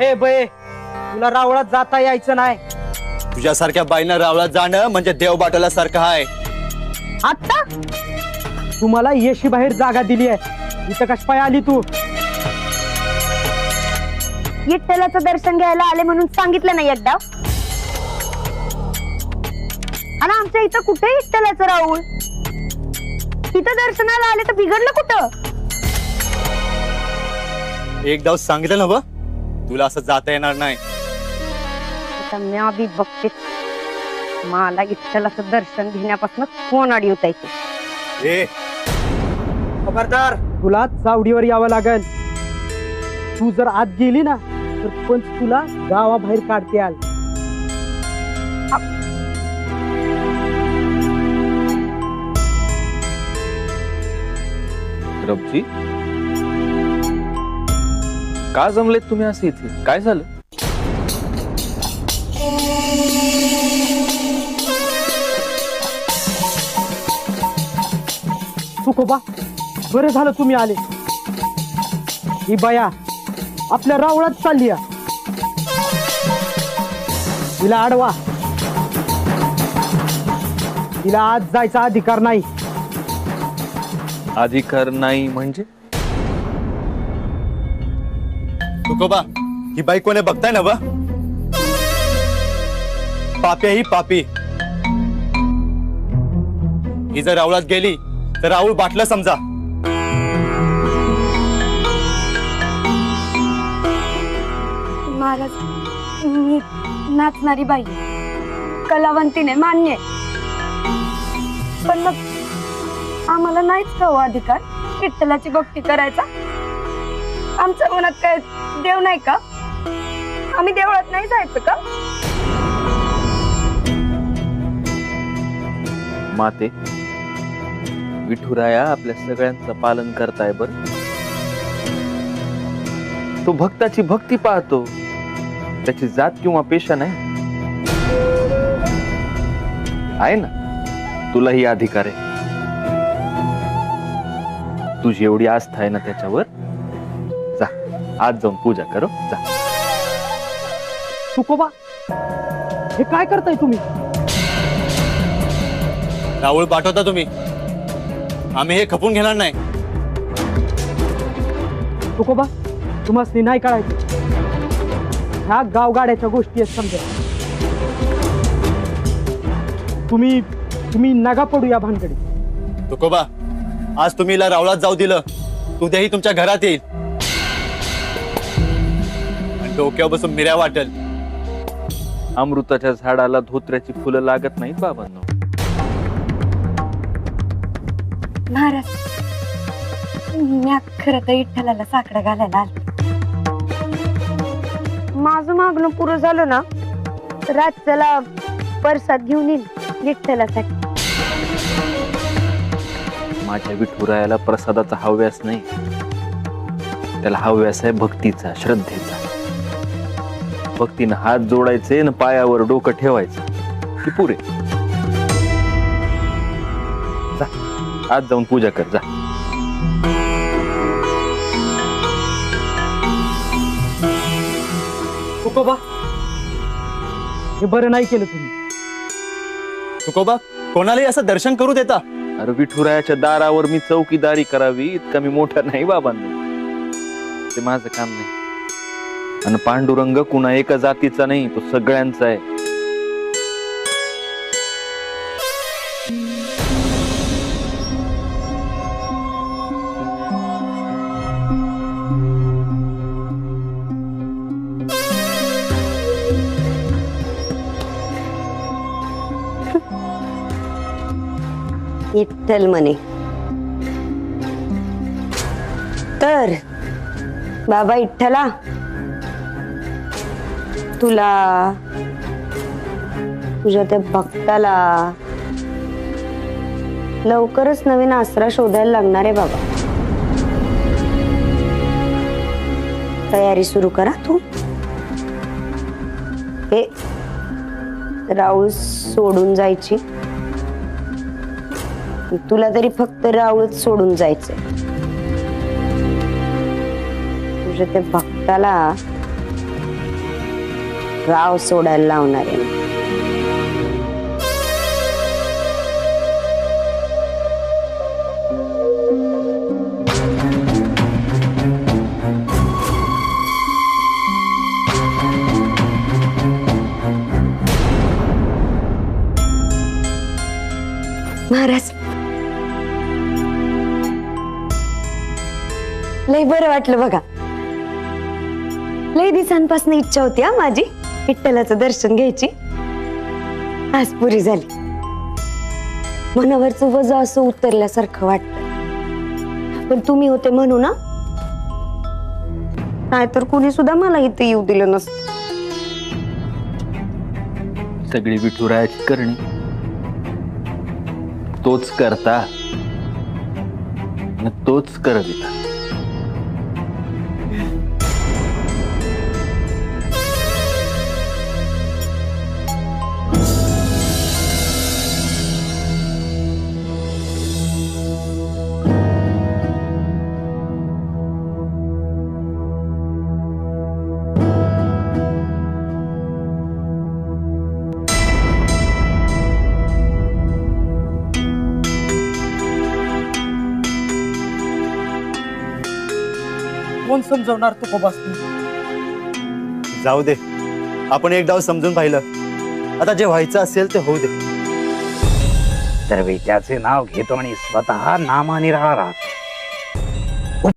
ए बे, तुला रावळात जाता यायचं नाही. तुझ्यासारख्या बाईनं रावळात जाणं म्हणजे देव बाटवल्या सारखं आहे. आता तुम्हाला येशी बाहेर जागा दिली आहे, इथं कश पाय आली तू? विठ्ठलाचं दर्शन घ्यायला आले म्हणून सांगितलं नाही एकदा. आणि आमच्या इथं कुठे विठ्ठलाचं राहुल? इथं दर्शनाला आले तर बिघडलं कुठं? एक दिवस सांगितलं ना बा, तुला असं जाता येणार नाही. आता मी बी बघते, मला विठ्ठलाचं दर्शन घेण्यापासून कोण अडी होतायचे. ए खबरदार, तुला चावडीवर यावं लागल. तू जर आत गेली ना तर पंच तुला गावाबाहेर काढते आल. रबजी, का जमलेत तुम्ही असे इथे? काय झालं? तुकोबा, बरं झालं तुम्ही आले. ही बाया आपल्या रावळात चालली आहे. तिला अडवा. तिला आज जायचा अधिकार नाही. अधिकार नाही म्हणजे? तुकोबा, ही बाई कोणी बघताय ना बा? पापी आहे ही, पापी. ही जर रावळात गेली तर राहुल बाटलं समजा. महाराज, मी नाचणारी बाई, कलावंतीने मान्य, पण मग आम्हाला नाहीच हवा अधिकार विठ्ठलाची भक्ती करायचा. आमच्या मनात काय देव नाही का? आम्ही देवळात नाही जायचं का? माते, विठुराया आपल्या सगळ्यांचं पालन करताय बर. तो भक्ताची भक्ती पाहतो, त्याची जात किंवा पेशा नाही. आहे ना, तुलाही अधिकार आहे. तुझी एवढी आस्था आहे ना त्याच्यावर, जा आज जाऊन पूजा करो. जा. तुकोबा, हे काय करताय तुम्ही? राहुल पाठवता तुम्ही, आम्ही हे खपून घेणार नाही. तुकोबा, तुम्हाला नाही कळायचं. ह्या गावगाड्याच्या गोष्टी आहेत समजा. तुम्ही नगा पडू या भानगडी. तुकोबा, आज तुम्ही हिला रावळात जाऊ दिलं, उद्याही तुमच्या घरात येईल आणि डोक्यावर बसून मिऱ्या वाटेल. अमृताच्या झाडाला धोत्र्याची फुलं लागत नाहीत बाबांनो. महाराज, मी खरं तर विठ्ठलाला साकडं घालायला आले. माझं मागणं पुरं झालं ना तर रातच्याला परसाद घेऊन येईल विठ्ठलासाठी. माझ्या विठुरायाला प्रसादाचा हव्यास नाही, त्याला हव्यास आहे भक्तीचा, श्रद्धेचा. भक्तीनं हात जोडायचे न पायावर डोकं ठेवायचं, की पुरे. जा, आज जाऊन पूजा कर. जा. तुकोबा, हे बरं नाही केलं तुम्ही. तुकोबा, कोणालाही असं दर्शन करू देता? अरे विठुरायाच्या दारावर मी चौकीदारी करावी इतका मी मोठा नाही बाबांनो. ते माझं काम नाही. आणि पांडुरंग कुणा एका जातीचा नाही, तो सगळ्यांचा आहे. विठ्ठल म्हणे तर बाबा विठ्ठला, तुला तुझ्या त्या भक्ताला लवकरच नवीन आसरा शोधायला लागणार आहे बाबा. तयारी सुरू करा तू. हे राऊळ सोडून जायची, तुला तरी फक्त राऊळच सोडून जायचंय. तुझ्या त्या भक्ताला गाव सोडायला लावणार आहे. महाराज, लय बरं वाटलं बघा. लय दिवसांपासून इच्छा होती हा माझी विठ्ठलाचं दर्शन घ्यायची. आज पुरी झाली. मनावरचं वज असं उतरल्यासारखं वाटत. पण तुम्ही होते म्हणू ना, नाहीतर कुणी सुद्धा मला इथे येऊ दिलं नसतं. सगळी विठुरायाची करणी तोच करता आणि तोच करविता. कोण समजवणार तुकोबासनी? जाऊ दे, आपण एक डाव समजून पाहिलं. आता जे व्हायचं असेल ते होऊ दे. तर विट्याचे नाव घेतो आणि स्वतः नामाने राहणार.